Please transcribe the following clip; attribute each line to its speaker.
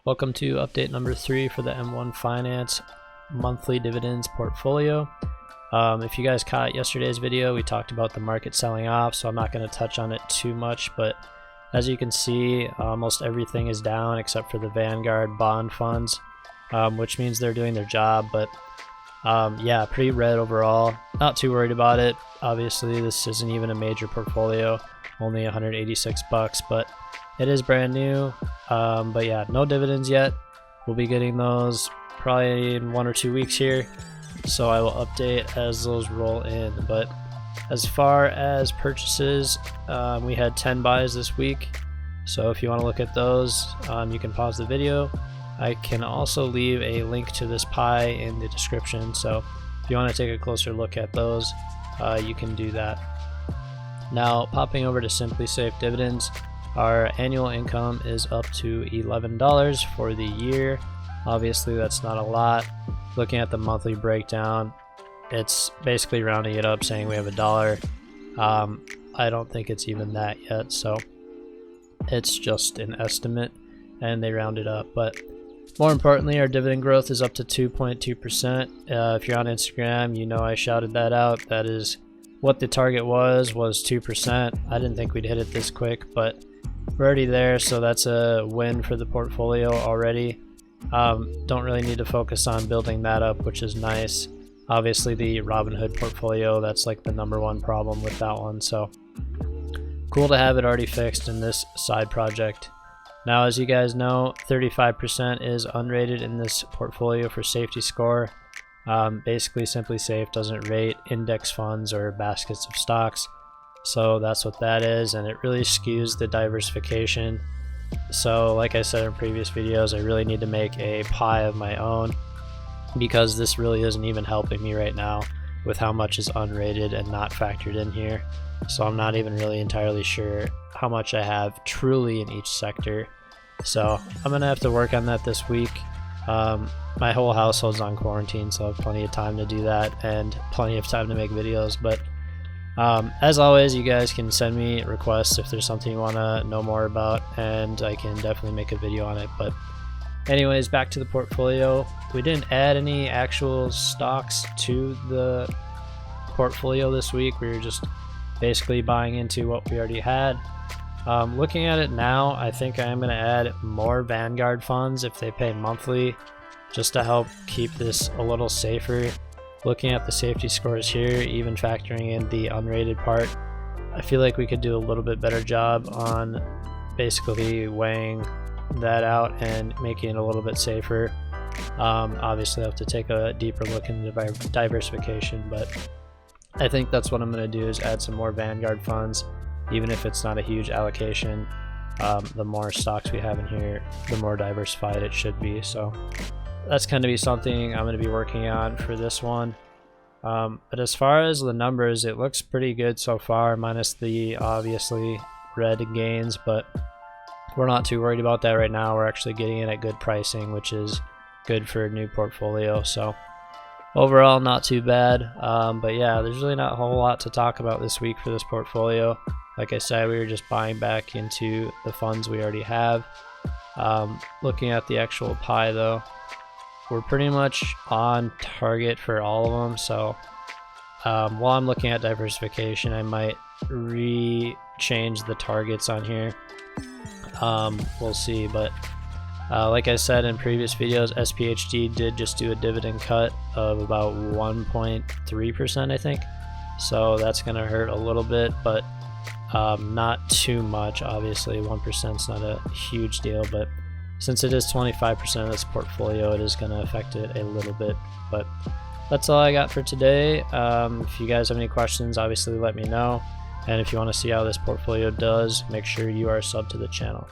Speaker 1: Welcome to update number 3 for the M1 Finance monthly dividends portfolio. If you guys caught yesterday's video, we talked about the market selling off, so I'm not going to touch on it too much, but as you can see, almost everything is down except for the Vanguard bond funds, which means they're doing their job. But yeah, pretty red overall. Not too worried about it. Obviously, this isn't even a major portfolio, only 186 bucks, but it is brand new. But yeah, no dividends yet. We'll be getting those probably in 1 or 2 weeks here, so I will update as those roll in. But as far as purchases, we had 10 buys this week, so if you want to look at those, you can pause the video. I can also leave a link to this pie in the description, so if you want to take a closer look at those, you can do that. Now, popping over to Simply Safe Dividends, our annual income is up to $11 for the year. Obviously, that's not a lot. Looking at the monthly breakdown, it's basically rounding it up, saying we have $1. I don't think it's even that yet, so it's just an estimate and they round it up. But more importantly, our dividend growth is up to 2.2%. If you're on Instagram, you know I shouted that out. That is what the target was 2%. I didn't think we'd hit it this quick, but we're already there, so that's a win for the portfolio already. Don't really need to focus on building that up, which is nice. Obviously, the Robinhood portfolio, that's like the #1 problem with that one, so cool to have it already fixed in this side project. Now, as you guys know, 35% is unrated in this portfolio for safety score. Basically, Simply Safe doesn't rate index funds or baskets of stocks, so that's what that is, and it really skews the diversification. So like I said in previous videos, I really need to make a pie of my own, because this really isn't even helping me right now with how much is unrated and not factored in here. So I'm not even really entirely sure how much I have truly in each sector. So I'm gonna have to work on that this week. My whole household's on quarantine, so I have plenty of time to do that and plenty of time to make videos. But as always, you guys can send me requests if there's something you want to know more about, and I can definitely make a video on it. But anyways, back to the portfolio. We didn't add any actual stocks to the portfolio this week. We were just basically buying into what we already had. Looking at it now, I think I am going to add more Vanguard funds if they pay monthly, just to help keep this a little safer. Looking at the safety scores here, even factoring in the unrated part, I feel like we could do a little bit better job on basically weighing that out and making it a little bit safer. Obviously I have to take a deeper look into diversification, but I think that's what I'm going to do, is add some more Vanguard funds. Even if it's not a huge allocation, the more stocks we have in here, the more diversified it should be. So that's going to be something I'm going to be working on for this one. But as far as the numbers, it looks pretty good so far, minus the obviously red gains, but we're not too worried about that right now. We're actually getting it at good pricing, which is good for a new portfolio. So overall, not too bad. But yeah, there's really not a whole lot to talk about this week for this portfolio. Like I said, we were just buying back into the funds we already have. Looking at the actual pie though, we're pretty much on target for all of them. So while I'm looking at diversification, I might change the targets on here. We'll see, but like I said in previous videos, SPHD did just do a dividend cut of about 1.3%, I think. So that's gonna hurt a little bit, but not too much. Obviously 1% is not a huge deal, but since it is 25% of this portfolio, it is going to affect it a little bit. But that's all I got for today. If you guys have any questions, obviously let me know, and if you want to see how this portfolio does, make sure you are subbed to the channel.